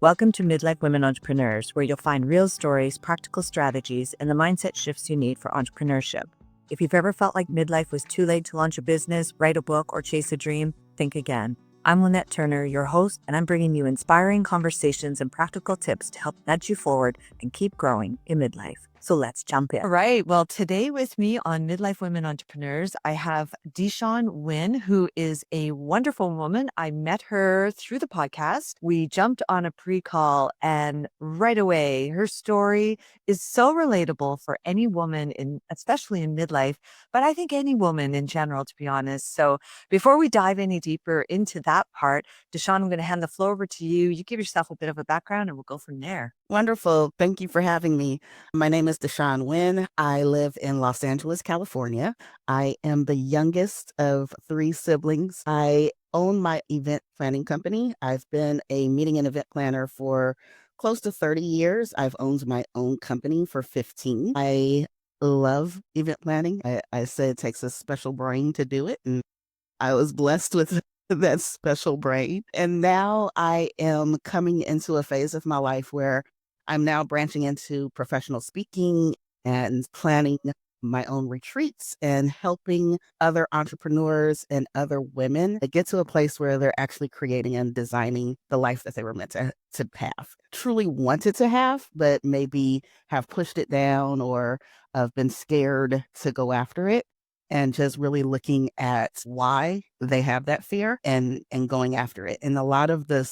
Welcome to Midlife Women Entrepreneurs, where you'll find real stories, practical strategies, and the mindset shifts you need for entrepreneurship. If you've ever felt like midlife was too late to launch a business, write a book, or chase a dream, think again. I'm Lynette Turner, your host, and I'm bringing you inspiring conversations and practical tips to help nudge you forward and keep growing in midlife. So let's jump in. All right. Well, today with me on Midlife Women Entrepreneurs, I have DeShawn Wynn, who is a wonderful woman. I met her through the podcast. We jumped on a pre-call and right away, her story is so relatable for any woman especially in midlife, but I think any woman in general, to be honest. So before we dive any deeper into that part, DeShawn, I'm going to hand the floor over to you. You give yourself a bit of a background and we'll go from there. Wonderful. Thank you for having me. My name is DeShawn Wynn. I live in Los Angeles, California. I am the youngest of 3 siblings. I own my event planning company. I've been a meeting and event planner for close to 30 years. I've owned my own company for 15. I love event planning. I say it takes a special brain to do it, and I was blessed with that special brain. And now I am coming into a phase of my life where I'm now branching into professional speaking and planning my own retreats and helping other entrepreneurs and other women get to a place where they're actually creating and designing the life that they were meant to have. Truly wanted to have, but maybe have pushed it down or have been scared to go after it. And just really looking at why they have that fear and going after it. And a lot of the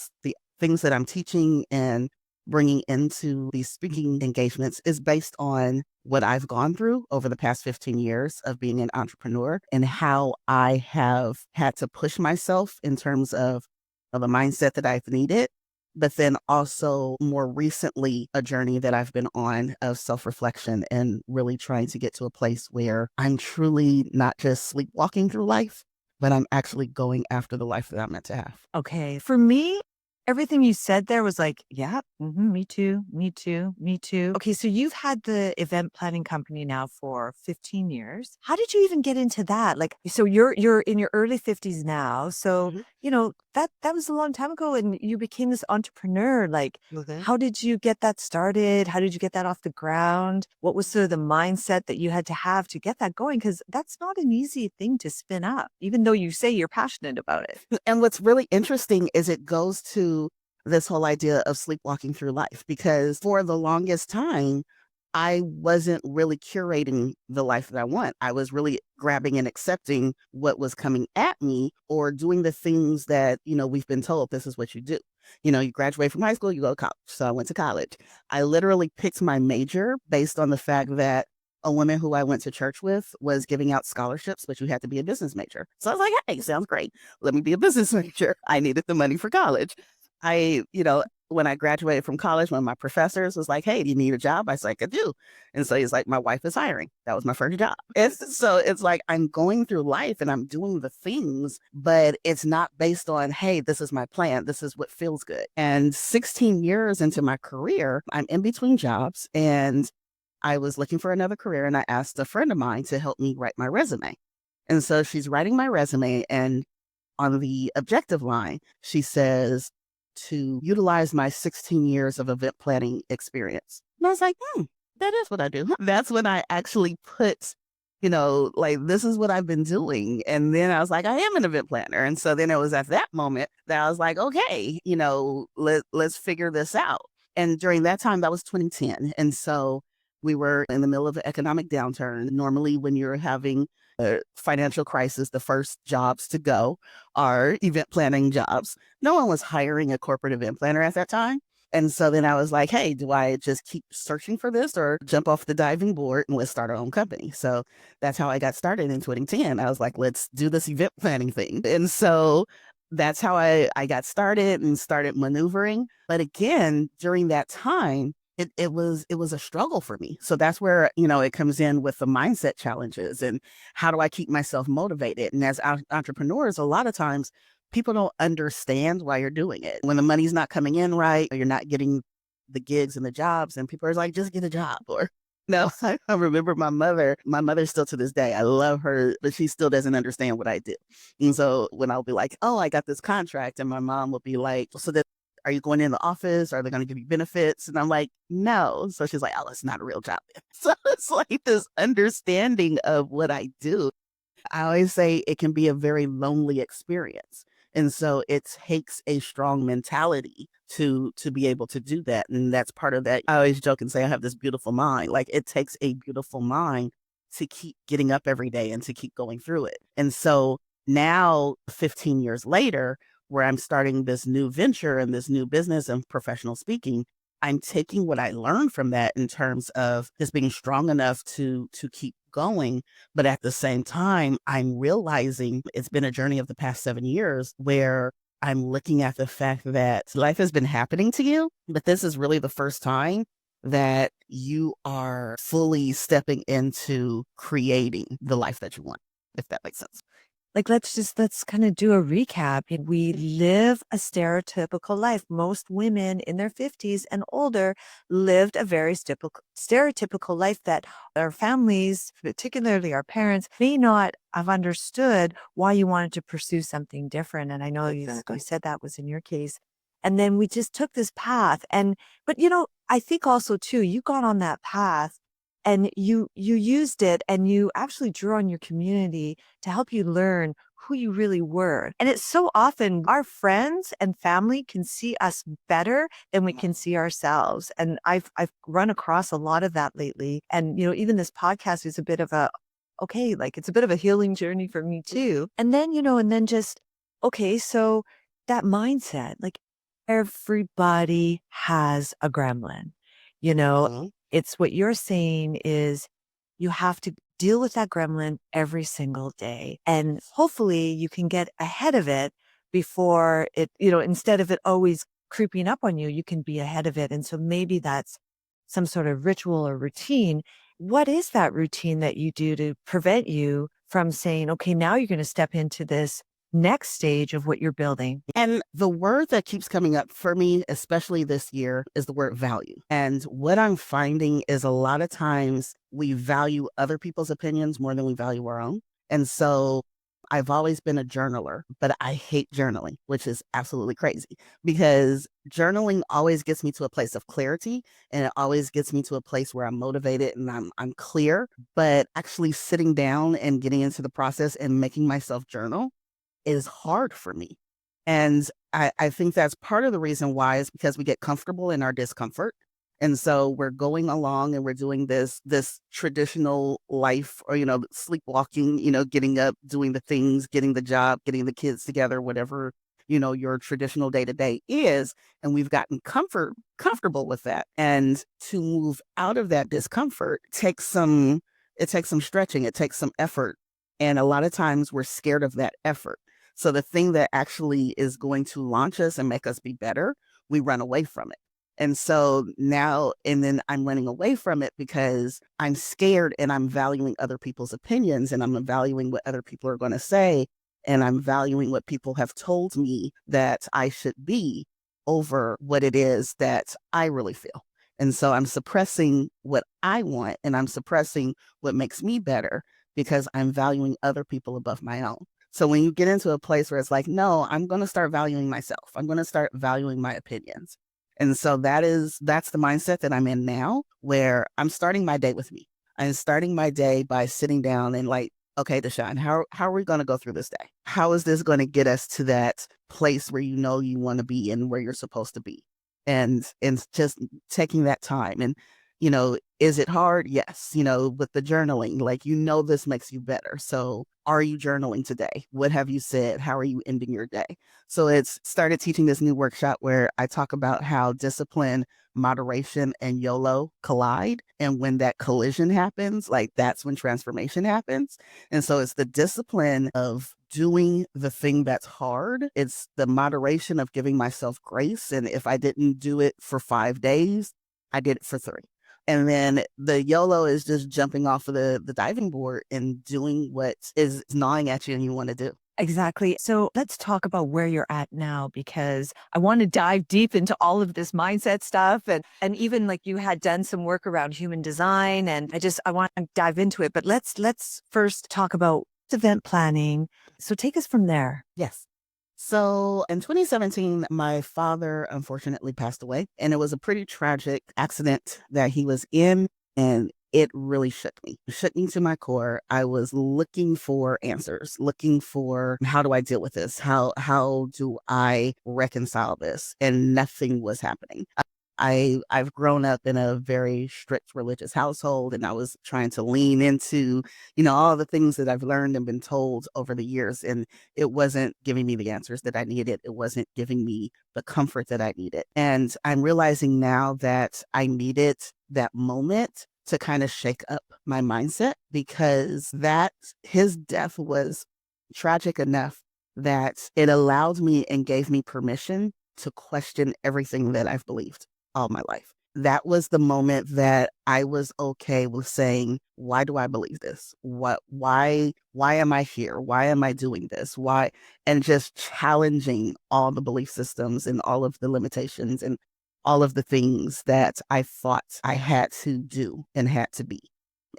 things that I'm teaching and bringing into these speaking engagements is based on what I've gone through over the past 15 years of being an entrepreneur and how I have had to push myself in terms of the mindset that I've needed, but then also more recently, a journey that I've been on of self-reflection and really trying to get to a place where I'm truly not just sleepwalking through life, but I'm actually going after the life that I'm meant to have. Okay. For me, everything you said there was like, yeah, me too, me too, me too. Okay, so you've had the event planning company now for 15 years. How did you even get into that? Like, so you're in your early 50s now. So, that was a long time ago and you became this entrepreneur. Like, how did you get that started? How did you get that off the ground? What was sort of the mindset that you had to have to get that going? Because that's not an easy thing to spin up, even though you say you're passionate about it. And what's really interesting is it goes to this whole idea of sleepwalking through life, because for the longest time, I wasn't really curating the life that I want. I was really grabbing and accepting what was coming at me or doing the things that, we've been told this is what you do. You graduate from high school, you go to college. So I went to college. I literally picked my major based on the fact that a woman who I went to church with was giving out scholarships, but you had to be a business major. So I was like, hey, sounds great. Let me be a business major. I needed the money for college. When I graduated from college, one of my professors was like, hey, do you need a job? I was like, I do. And so he's like, my wife is hiring. That was my first job. So it's like, I'm going through life and I'm doing the things, but it's not based on, hey, this is my plan. This is what feels good. And 16 years into my career, I'm in between jobs and I was looking for another career and I asked a friend of mine to help me write my resume. And so she's writing my resume and on the objective line, she says to utilize my 16 years of event planning experience. And I was like, that is what I do. That's when I actually put, this is what I've been doing. And then I was like, I am an event planner. And so then it was at that moment that I was like, okay, let's figure this out. And during that time, that was 2010. And so we were in the middle of an economic downturn. Normally, when you're having a financial crisis, the first jobs to go are event planning jobs. No one was hiring a corporate event planner at that time. And so then I was like, hey, do I just keep searching for this or jump off the diving board and let's start our own company? So that's how I got started in 2010. I was like, let's do this event planning thing. And so that's how I got started and started maneuvering. But again, during that time, it was a struggle for me. So that's where, it comes in with the mindset challenges and how do I keep myself motivated? And as entrepreneurs, a lot of times people don't understand why you're doing it. When the money's not coming in right, or you're not getting the gigs and the jobs and people are like, just get a job. Or no, I remember my mother still to this day, I love her, but she still doesn't understand what I do. And so when I'll be like, oh, I got this contract and my mom will be like, so that are you going in the office? Are they going to give you benefits? And I'm like, no. So she's like, oh, it's not a real job. So it's like this understanding of what I do. I always say it can be a very lonely experience. And so it takes a strong mentality to be able to do that. And that's part of that. I always joke and say I have this beautiful mind. Like it takes a beautiful mind to keep getting up every day and to keep going through it. And so now 15 years later, where I'm starting this new venture and this new business and professional speaking, I'm taking what I learned from that in terms of just being strong enough to keep going. But at the same time, I'm realizing it's been a journey of the past 7 years where I'm looking at the fact that life has been happening to you, but this is really the first time that you are fully stepping into creating the life that you want, if that makes sense. Like, let's kind of do a recap. We live a stereotypical life. Most women in their 50s and older lived a very stereotypical life that our families, particularly our parents, may not have understood why you wanted to pursue something different. And I know you said that was in your case. And then we just took this path. But I think also too, you got on that path and you used it and you actually drew on your community to help you learn who you really were. And it's so often our friends and family can see us better than we can see ourselves. And I've run across a lot of that lately. And, even this podcast is a bit of it's a bit of a healing journey for me too. And then, okay, so that mindset, like everybody has a gremlin, you know, Mhm. it's what you're saying is you have to deal with that gremlin every single day. And hopefully you can get ahead of it before it, instead of it always creeping up on you, you can be ahead of it. And so maybe that's some sort of ritual or routine. What is that routine that you do to prevent you from saying, okay, now you're going to step into this next stage of what you're building? And the word that keeps coming up for me, especially this year, is the word value. And what I'm finding is a lot of times we value other people's opinions more than we value our own. And so I've always been a journaler, but I hate journaling, which is absolutely crazy because journaling always gets me to a place of clarity and it always gets me to a place where I'm motivated and I'm clear. But actually sitting down and getting into the process and making myself journal is hard for me. And I think that's part of the reason why is because we get comfortable in our discomfort. And so we're going along and we're doing this traditional life or, sleepwalking, getting up, doing the things, getting the job, getting the kids together, whatever, your traditional day to day is. And we've gotten comfortable with that. And to move out of that discomfort it takes some stretching, it takes some effort. And a lot of times we're scared of that effort. So the thing that actually is going to launch us and make us be better, we run away from it. And so now, and then I'm running away from it because I'm scared and I'm valuing other people's opinions and I'm valuing what other people are going to say. And I'm valuing what people have told me that I should be over what it is that I really feel. And so I'm suppressing what I want and I'm suppressing what makes me better because I'm valuing other people above my own. So when you get into a place where it's like, no, I'm going to start valuing myself. I'm going to start valuing my opinions. And so that's the mindset that I'm in now, where I'm starting my day with me. I'm starting my day by sitting down and like, okay, DeShawn, how are we going to go through this day? How is this going to get us to that place where you want to be and where you're supposed to be? And just taking that time and is it hard? Yes. With the journaling, like, this makes you better. So are you journaling today? What have you said? How are you ending your day? So it's started teaching this new workshop where I talk about how discipline, moderation, and YOLO collide. And when that collision happens, like that's when transformation happens. And so it's the discipline of doing the thing that's hard. It's the moderation of giving myself grace. And if I didn't do it for 5 days, I did it for 3. And then the YOLO is just jumping off of the diving board and doing what is gnawing at you and you want to do. Exactly. So let's talk about where you're at now, because I want to dive deep into all of this mindset stuff. And even like you had done some work around human design, and I want to dive into it. But let's first talk about event planning. So take us from there. Yes. So in 2017, my father unfortunately passed away, and it was a pretty tragic accident that he was in. And it really shook me to my core. I was looking for answers, looking for how do I deal with this? How do I reconcile this? And nothing was happening. I've grown up in a very strict religious household, and I was trying to lean into, all the things that I've learned and been told over the years, and it wasn't giving me the answers that I needed. It wasn't giving me the comfort that I needed. And I'm realizing now that I needed that moment to kind of shake up my mindset, because that his death was tragic enough that it allowed me and gave me permission to question everything that I've believed all my life. That was the moment that I was okay with saying, why do I believe this? Why am I here? Why am I doing this? Why? And just challenging all the belief systems and all of the limitations and all of the things that I thought I had to do and had to be.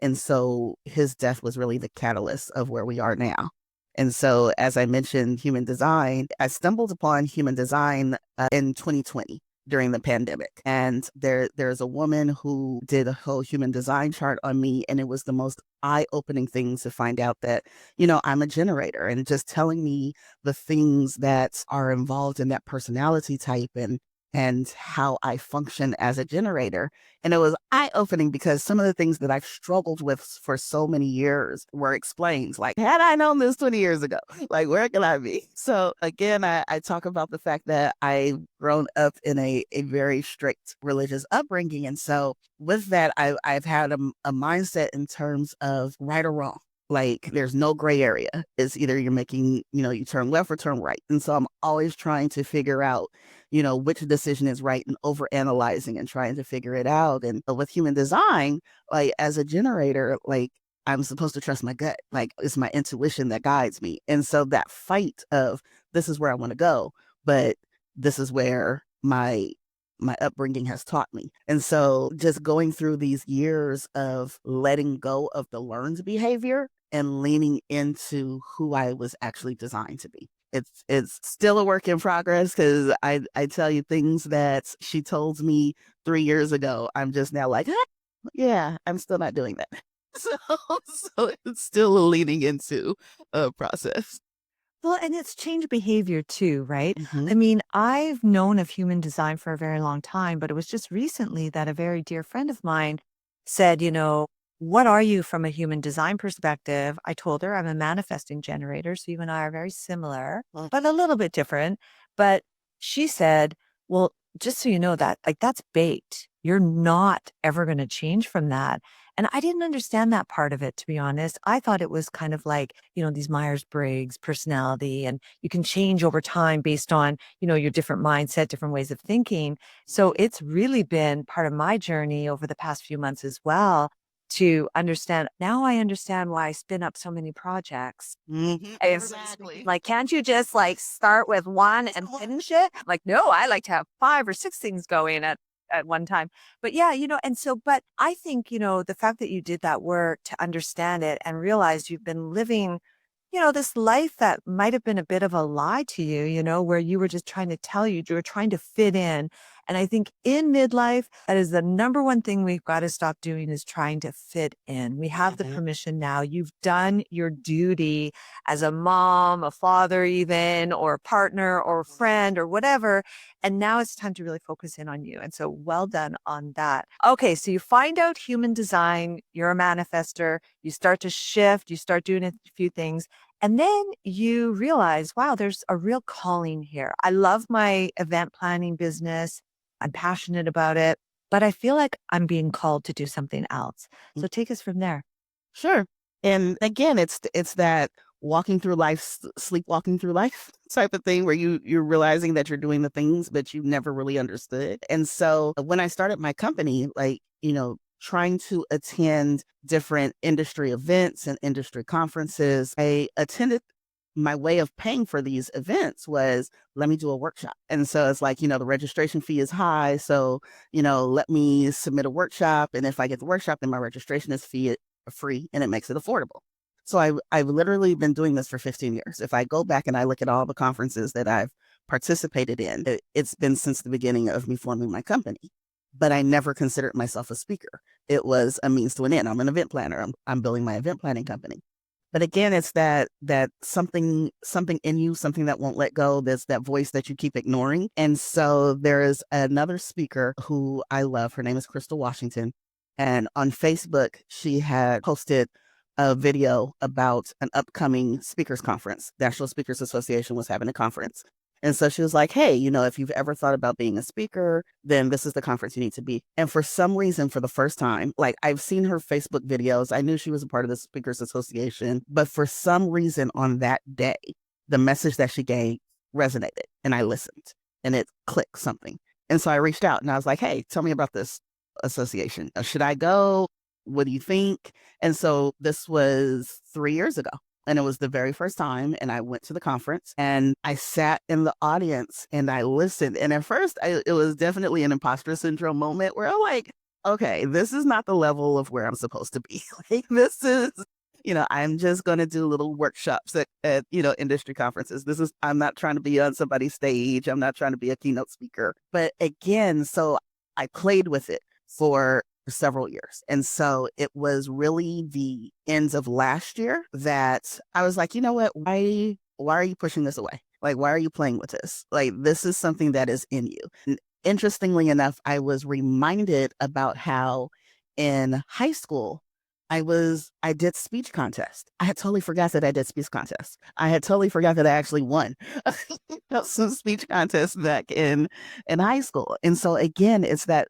And so his death was really the catalyst of where we are now. And so, as I mentioned, human design, I stumbled upon human design in 2020 during the pandemic. And there's a woman who did a whole human design chart on me. And it was the most eye-opening thing to find out that, I'm a generator, and just telling me the things that are involved in that personality type and how I function as a generator. And it was eye-opening because some of the things that I've struggled with for so many years were explained. Like, had I known this 20 years ago, like, where can I be? So again, I talk about the fact that I've grown up in a very strict religious upbringing. And so with that, I've had a mindset in terms of right or wrong. Like, there's no gray area. It's either you're making, you turn left or turn right. And so I'm always trying to figure out, which decision is right, and over analyzing and trying to figure it out. And with human design, like, as a generator, like, I'm supposed to trust my gut. Like, it's my intuition that guides me. And so that fight of, this is where I want to go, but this is where my upbringing has taught me. And so just going through these years of letting go of the learned behavior and leaning into who I was actually designed to be. It's still a work in progress, because I tell you, things that she told me 3 years ago, I'm just now like, "Ah, yeah, I'm still not doing that." So, so it's still leaning into a process. Well, and it's changed behavior too, right? Hmm. I mean, I've known of human design for a very long time, but it was just recently that a very dear friend of mine said, what are you from a human design perspective? I told her I'm a manifesting generator. So you and I are very similar, but a little bit different. But she said, well, just so you know that, like, that's baked. You're not ever going to change from that. And I didn't understand that part of it, to be honest. I thought it was kind of like, these Myers-Briggs personality, and you can change over time based on, your different mindset, different ways of thinking. So it's really been part of my journey over the past few months as well to understand. Now I understand why I spin up so many projects. Hmm. It's Exactly. like, can't you just like start with one and finish it? Like, no, I like to have 5 or 6 things going at one time. But yeah, and so, but I think, the fact that you did that work to understand it and realize you've been living, this life that might have been a bit of a lie to you, where you were just trying to tell you were trying to fit in. And I think in midlife, that is the number one thing we've got to stop doing, is trying to fit in. We have the Mhm. permission now. You've done your duty as a mom, a father, even, or a partner or a friend or whatever. And now it's time to really focus in on you. And so well done on that. Okay. So you find out human design, you're a manifester, you start to shift, you start doing a few things. And then you realize, wow, there's a real calling here. I love my event planning business. I'm passionate about it, but I feel like I'm being called to do something else. So take us from there. Sure. And again, it's that walking through life, sleepwalking through life type of thing, where you're realizing that you're doing the things, but you never really understood. And so when I started my company, like, trying to attend different industry events and industry conferences, I attended. My way of paying for these events was, let me do a workshop. And so it's like, the registration fee is high. So, let me submit a workshop. And if I get the workshop, then my registration is free, and it makes it affordable. So I've literally been doing this for 15 years. If I go back and I look at all the conferences that I've participated in, it's been since the beginning of me forming my company. But I never considered myself a speaker. It was a means to an end. I'm an event planner. I'm building my event planning company. But again, it's that something in you, something that won't let go. There's that voice that you keep ignoring. And so there is another speaker who I love. Her name is Crystal Washington. And on Facebook, she had posted a video about an upcoming speakers conference. The National Speakers Association was having a conference. And so she was like, hey, if you've ever thought about being a speaker, then this is the conference you need to be. And for some reason, for the first time, like I've seen her Facebook videos, I knew she was a part of the Speakers Association, but for some reason on that day, the message that she gave resonated and I listened and it clicked something. And so I reached out and I was like, hey, tell me about this association. Should I go? What do you think? And so this was 3 years ago. And it was the very first time. And I went to the conference and I sat in the audience and I listened. And at first, it was definitely an imposter syndrome moment where I'm like, okay, this is not the level of where I'm supposed to be. Like, this is, I'm just going to do little workshops at industry conferences. I'm not trying to be on somebody's stage. I'm not trying to be a keynote speaker. But again, so I played with it for several years. And so it was really the ends of last year that I was like, you know what? Why are you pushing this away? Like, why are you playing with this? Like, this is something that is in you. And interestingly enough, I was reminded about how in high school, I did speech contest. I had totally forgot that I did speech contest. I had totally forgot that I actually won some speech contests back in high school. And so again, it's that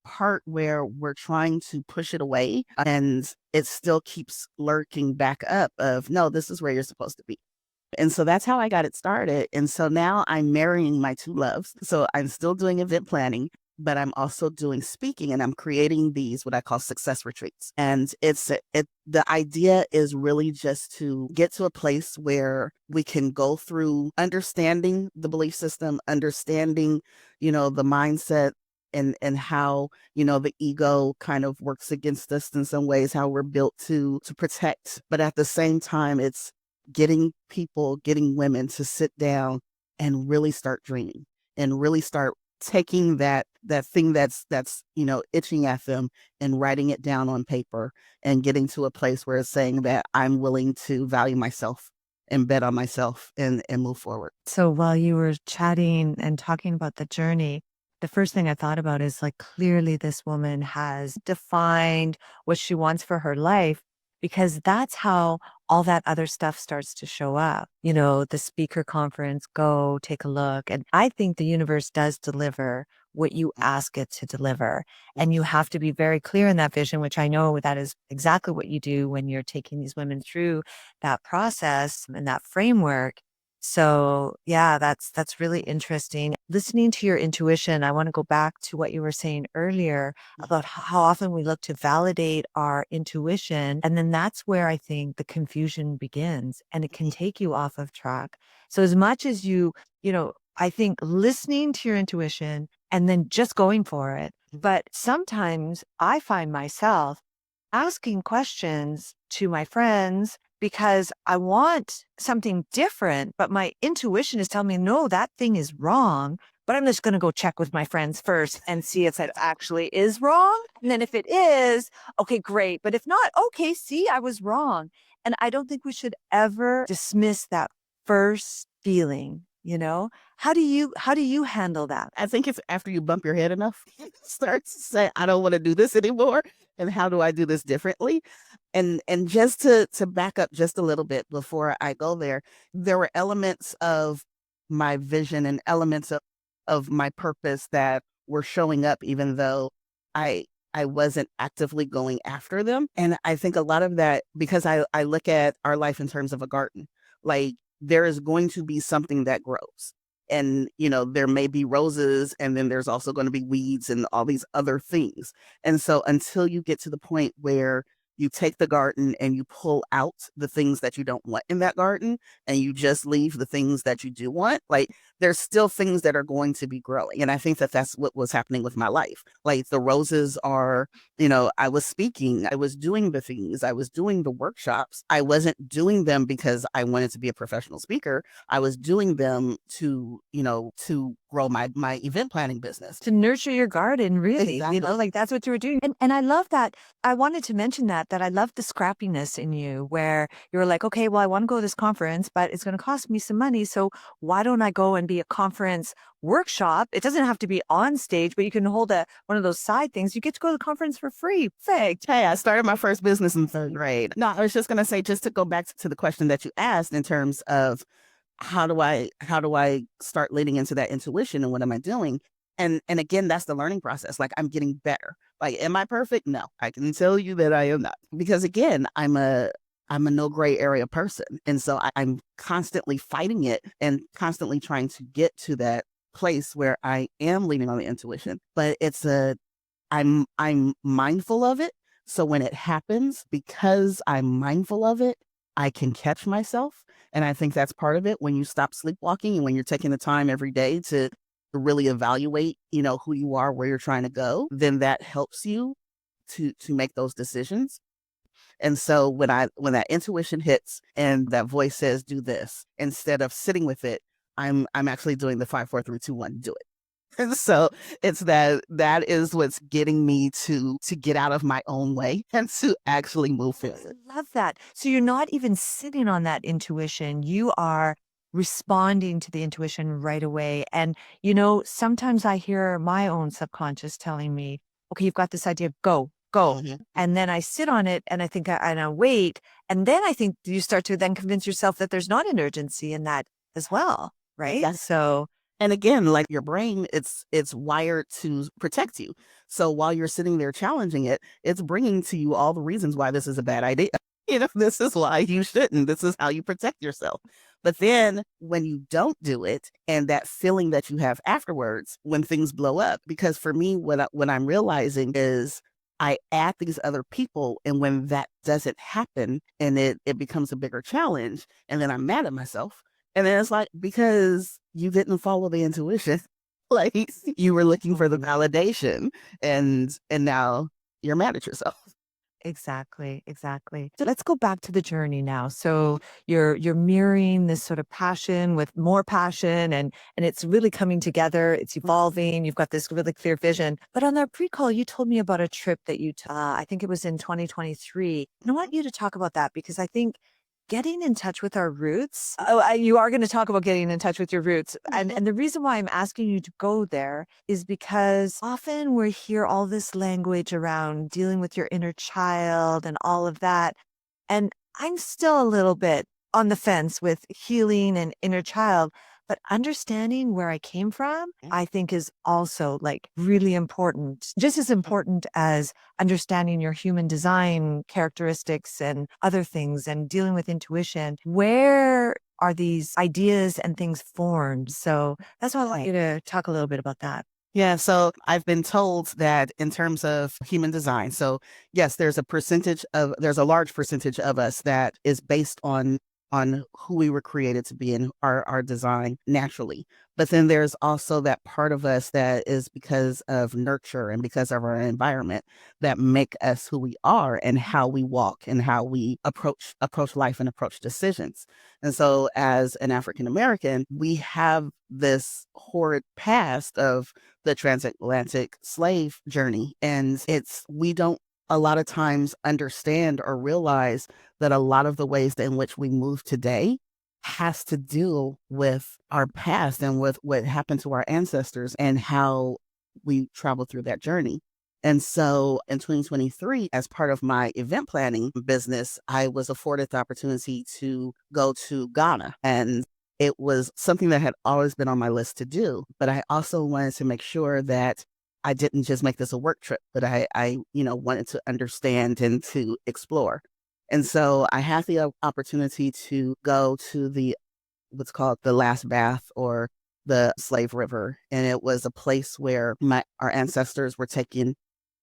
part where we're trying to push it away and it still keeps lurking back up of, no, this is where you're supposed to be. And so that's how I got it started. And so now I'm marrying my two loves. So I'm still doing event planning, but I'm also doing speaking and I'm creating these, what I call success retreats. And the idea is really just to get to a place where we can go through understanding the belief system, understanding, the mindset, and how the ego kind of works against us in some ways, how we're built to protect, but at the same time it's getting women to sit down and really start dreaming and really start taking that thing that's itching at them and writing it down on paper and getting to a place where it's saying that I'm willing to value myself and bet on myself and move forward. So while you were chatting and talking about the journey, the first thing I thought about is like clearly this woman has defined what she wants for her life because that's how all that other stuff starts to show up. The speaker conference, go take a look. And I think the universe does deliver what you ask it to deliver. And you have to be very clear in that vision, which I know that is exactly what you do when you're taking these women through that process and that framework. So yeah, that's really interesting. Listening to your intuition, I want to go back to what you were saying earlier about how often we look to validate our intuition. And then that's where I think the confusion begins and it can take you off of track. So as much as I think listening to your intuition and then just going for it. But sometimes I find myself asking questions to my friends because I want something different, but my intuition is telling me, no, that thing is wrong. But I'm just going to go check with my friends first and see if it actually is wrong. And then if it is, okay, great. But if not, okay, see, I was wrong. And I don't think we should ever dismiss that first feeling. How do you handle that? I think it's after you bump your head enough, start to say, I don't want to do this anymore. And how do I do this differently? And just to back up just a little bit before I go there were elements of my vision and elements of my purpose that were showing up, even though I wasn't actively going after them. And I think a lot of that, because I look at our life in terms of a garden, like there is going to be something that grows. And, there may be roses and then there's also going to be weeds and all these other things. And so until you get to the point where you take the garden and you pull out the things that you don't want in that garden and you just leave the things that you do want, like there's still things that are going to be growing. And I think that that's what was happening with my life. Like the roses are, I was speaking, I was doing the things, I was doing the workshops. I wasn't doing them because I wanted to be a professional speaker. I was doing them to grow my event planning business. To nurture your garden, really. Exactly. Like that's what you were doing. And I love that. I wanted to mention that I love the scrappiness in you where you're like, okay, well, I want to go to this conference, but it's going to cost me some money. So why don't I go and be a conference workshop? It doesn't have to be on stage, but you can hold one of those side things. You get to go to the conference for free. Perfect. Hey, I started my first business in third grade. No, I was just going to say, just to go back to the question that you asked in terms of how do I start leading into that intuition and what am I doing? And again, that's the learning process. Like I'm getting better. Like, am I perfect? No, I can tell you that I am not. Because again, I'm a no gray area person. And so I'm constantly fighting it and constantly trying to get to that place where I am leaning on the intuition. But I'm mindful of it. So when it happens, because I'm mindful of it, I can catch myself. And I think that's part of it. When you stop sleepwalking and when you're taking the time every day to really evaluate, who you are, where you're trying to go, then that helps you to make those decisions. And so when that intuition hits and that voice says, do this, instead of sitting with it, I'm actually doing the 5, 4, 3, 2, 1, do it. And so it's that is what's getting me to get out of my own way and to actually move forward. I love that. So you're not even sitting on that intuition. You are responding to the intuition right away. And, sometimes I hear my own subconscious telling me, okay, you've got this idea, go, go. Mhm. And then I sit on it and I think, and I wait. And then I think you start to then convince yourself that there's not an urgency in that as well. Right. Yes. So And again, like your brain, it's wired to protect you. So while you're sitting there challenging it, it's bringing to you all the reasons why this is a bad idea. This is why you shouldn't. This is how you protect yourself. But then when you don't do it and that feeling that you have afterwards when things blow up, because for me, what I'm realizing is I add these other people. And when that doesn't happen and it becomes a bigger challenge, and then I'm mad at myself. And then it's like, because you didn't follow the intuition, like you were looking for the validation and now you're mad at yourself. exactly, exactly. So let's go back to the journey now. So you're mirroring this sort of passion with more passion and it's really coming together. It's evolving. You've got this really clear vision. But on our pre-call, you told me about a trip that you took. I think it was in 2023. And I want you to talk about that because I think getting in touch with our roots. You are going to talk about getting in touch with your roots. And the reason why I'm asking you to go there is because often we hear all this language around dealing with your inner child and all of that. And I'm still a little bit on the fence with healing and inner child. But understanding where I came from, I think is also like really important, just as important as understanding your human design characteristics and other things and dealing with intuition. Where are these ideas and things formed? So that's why I want you to talk a little bit about that. Yeah, so I've been told that in terms of human design, so yes, there's a large percentage of us that is based on who we were created to be in our design naturally. But then there's also that part of us that is because of nurture and because of our environment that make us who we are and how we walk and how we approach life and approach decisions. And so as an African American, we have this horrid past of the transatlantic slave journey. And we don't a lot of times understand or realize that a lot of the ways in which we move today has to do with our past and with what happened to our ancestors and how we traveled through that journey. And so in 2023, as part of my event planning business, I was afforded the opportunity to go to Ghana. And it was something that had always been on my list to do. But I also wanted to make sure that I didn't just make this a work trip, but I wanted to understand and to explore. And so I had the opportunity to go to what's called the Last Bath or the Slave River. And it was a place where our ancestors were taken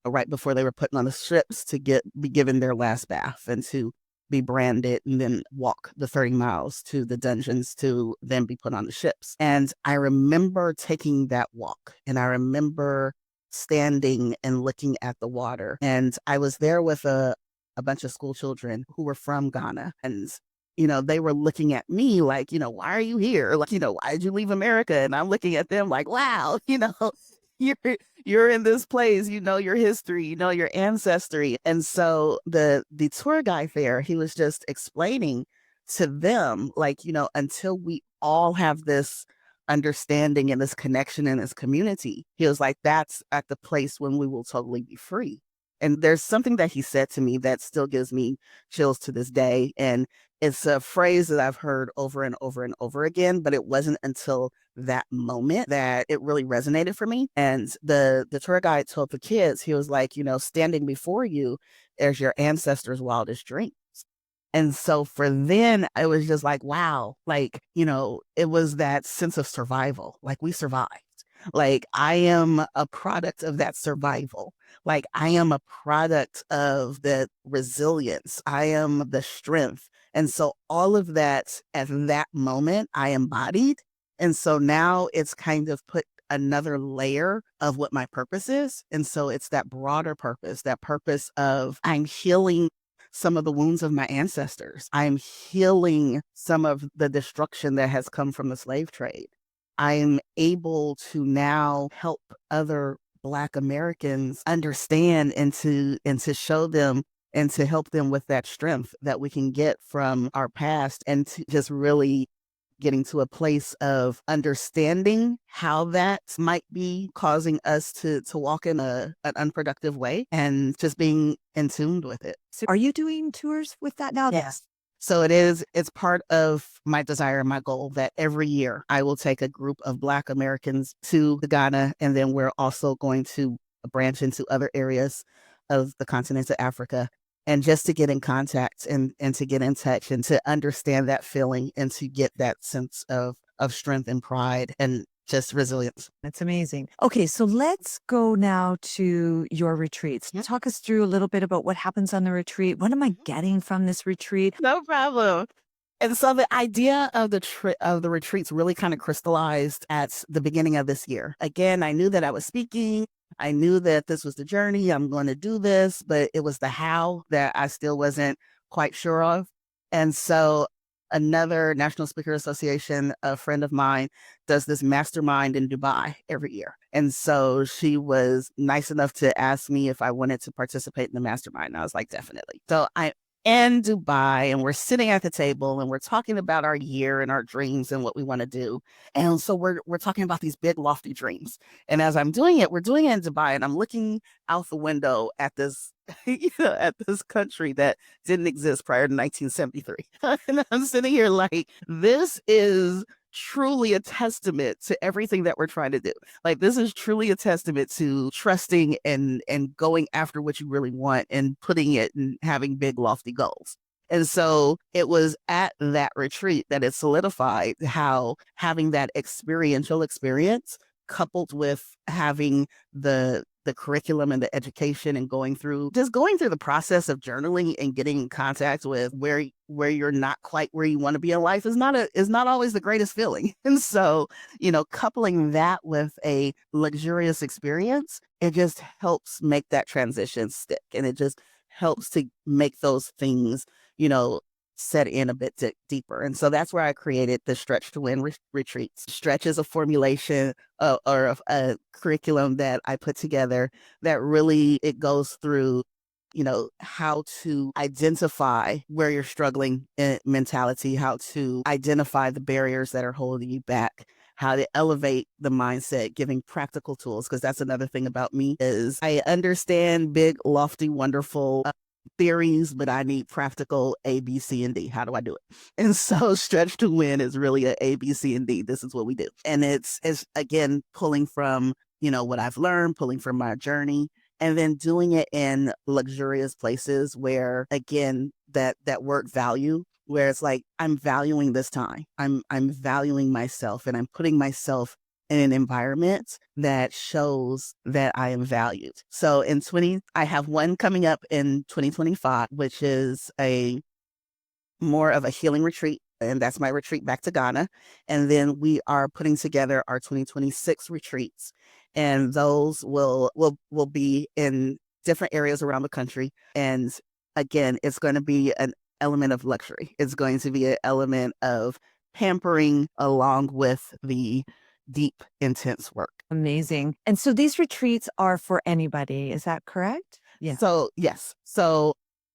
right before they were put on the ships to be given their last bath and to be branded, and then walk the 30 miles to the dungeons to then be put on the ships. And I remember taking that walk, and I remember standing and looking at the water. And I was there with a bunch of school children who were from Ghana. And they were looking at me like, why are you here? Like, why did you leave America? And I'm looking at them like, wow, you're you're in this place, your history, your ancestry. And so the tour guide there, he was just explaining to them, like, until we all have this understanding and this connection in this community, he was like, that's at the place when we will totally be free. And there's something that he said to me that still gives me chills to this day. And it's a phrase that I've heard over and over and over again, but it wasn't until that moment that it really resonated for me. And the tour guide told the kids, he was like, standing before you is your ancestors' wildest dreams. And so for then, I was just like, wow, like, it was that sense of survival. Like, we survived. Like, I am a product of that survival. Like, I am a product of the resilience. I am the strength. And so all of that at that moment, I embodied. And so now it's kind of put another layer of what my purpose is. And so it's that broader purpose, that purpose of I'm healing some of the wounds of my ancestors. I'm healing some of the destruction that has come from the slave trade. I'm able to now help other Black Americans understand and to show them and to help them with that strength that we can get from our past, and to just really getting to a place of understanding how that might be causing us to walk in an unproductive way, and just being in tune with it. So are you doing tours with that now? Yes. So it's part of my desire and my goal that every year I will take a group of Black Americans to Ghana, and then we're also going to branch into other areas of the continent of Africa, and just to get in contact and to get in touch and to understand that feeling and to get that sense of strength and pride and just resilience. That's amazing. Okay, so let's go now to your retreats. Yeah. Talk us through a little bit about what happens on the retreat. What am I getting from this retreat? No problem. And so the idea of the retreats really kind of crystallized at the beginning of this year. Again, I knew that I was speaking. I knew that this was the journey. I'm going to do this, but it was the how that I still wasn't quite sure of. And so another National Speaker Association, a friend of mine, does this mastermind in Dubai every year. And so she was nice enough to ask me if I wanted to participate in the mastermind. And I was like, definitely. So I in Dubai, and we're sitting at the table and we're talking about our year and our dreams and what we want to do. And so we're talking about these big lofty dreams. And as I'm doing it, we're doing it in Dubai, and I'm looking out the window at this at this country that didn't exist prior to 1973. And I'm sitting here like, this is truly a testament to everything that we're trying to do. Like, this is truly a testament to trusting and going after what you really want and putting it and having big lofty goals. And so it was at that retreat that it solidified how having that experiential experience coupled with having the curriculum and the education and going through the process of journaling and getting in contact with where you're not quite where you want to be in life is not always the greatest feeling. And so, coupling that with a luxurious experience, it just helps make that transition stick. And it just helps to make those things, set in a bit deeper. And so that's where I created the Stretch to Win retreats. Stretch is a formulation or a curriculum that I put together that really, it goes through, how to identify where you're struggling in mentality, how to identify the barriers that are holding you back, how to elevate the mindset, giving practical tools. Because that's another thing about me is I understand big, lofty, wonderful theories, but I need practical A, B, C, and D. How do I do it? And so Stretch to Win is really a B, C, and D. This is what we do. And it's again, pulling from, what I've learned, pulling from my journey, and then doing it in luxurious places where, again, that word value, where it's like, I'm valuing this time. I'm valuing myself, and I'm putting myself in an environment that shows that I am valued. So I have one coming up in 2025, which is a more of a healing retreat, and that's my retreat back to Ghana. And then we are putting together our 2026 retreats, and those will be in different areas around the country. And again, it's going to be an element of luxury. It's going to be an element of pampering along with the deep, intense work. Amazing. And so these retreats are for anybody. Is that correct? Yeah. So yes. So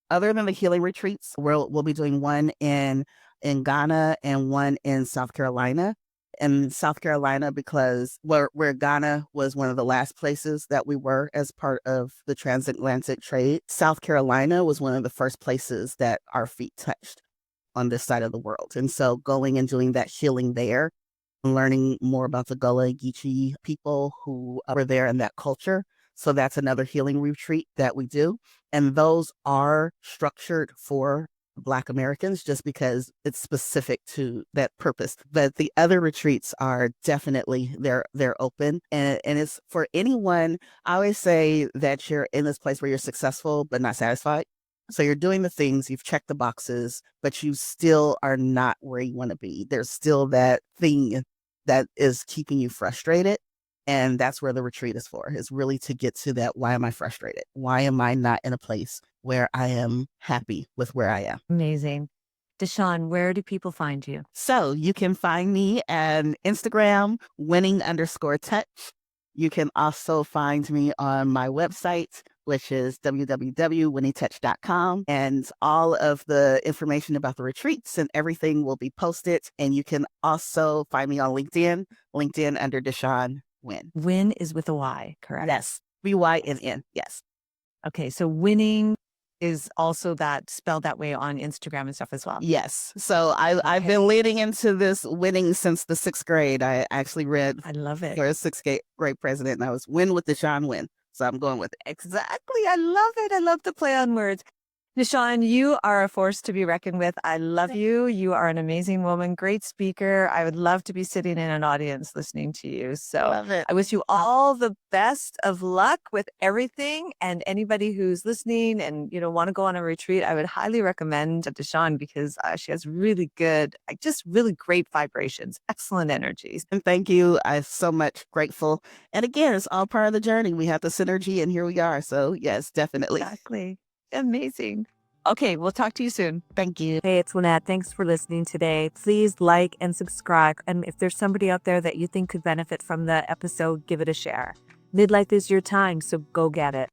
other than the healing retreats, we'll be doing one in Ghana and one in South Carolina. In South Carolina, because where Ghana was one of the last places that we were as part of the transatlantic trade, South Carolina was one of the first places that our feet touched on this side of the world. And so going and doing that healing there, learning more about the Gullah Geechee people who were there in that culture. So that's another healing retreat that we do. And those are structured for Black Americans just because it's specific to that purpose. But the other retreats are definitely, they're open, and it's for anyone. I always say that you're in this place where you're successful but not satisfied. So you're doing the things, you've checked the boxes, but you still are not where you want to be. There's still that thing that is keeping you frustrated. And that's where the retreat is for, is really to get to that. Why am I frustrated? Why am I not in a place where I am happy with where I am? Amazing. DeShawn, where do people find you? So you can find me on Instagram, winning_touch. You can also find me on my website, which is www.winningtouch.com. And all of the information about the retreats and everything will be posted. And you can also find me on LinkedIn under DeShawn Wynn. Win is with a Y, correct? Yes. WYNN. Yes. Okay. So winning is also that spelled that way on Instagram and stuff as well. Yes. So I've been leading into this winning since the 6th grade. I actually read I love it. for a 6th grade president, and I was win with DeShawn Wynn. So I'm going with it. Exactly. I love it. I love the play on words. DeShawn, you are a force to be reckoned with. I love you. You are an amazing woman, great speaker. I would love to be sitting in an audience listening to you. So Love it. I wish you all the best of luck with everything. And anybody who's listening and, want to go on a retreat, I would highly recommend DeShawn because she has really good, just really great vibrations, excellent energies. And thank you. I'm so much grateful. And again, it's all part of the journey. We have the synergy, and here we are. So yes, definitely. Exactly. Amazing. Okay, we'll talk to you soon. Thank you. Hey, it's Lynette. Thanks for listening today. Please like and subscribe. And if there's somebody out there that you think could benefit from the episode, give it a share. Midlife is your time, so go get it.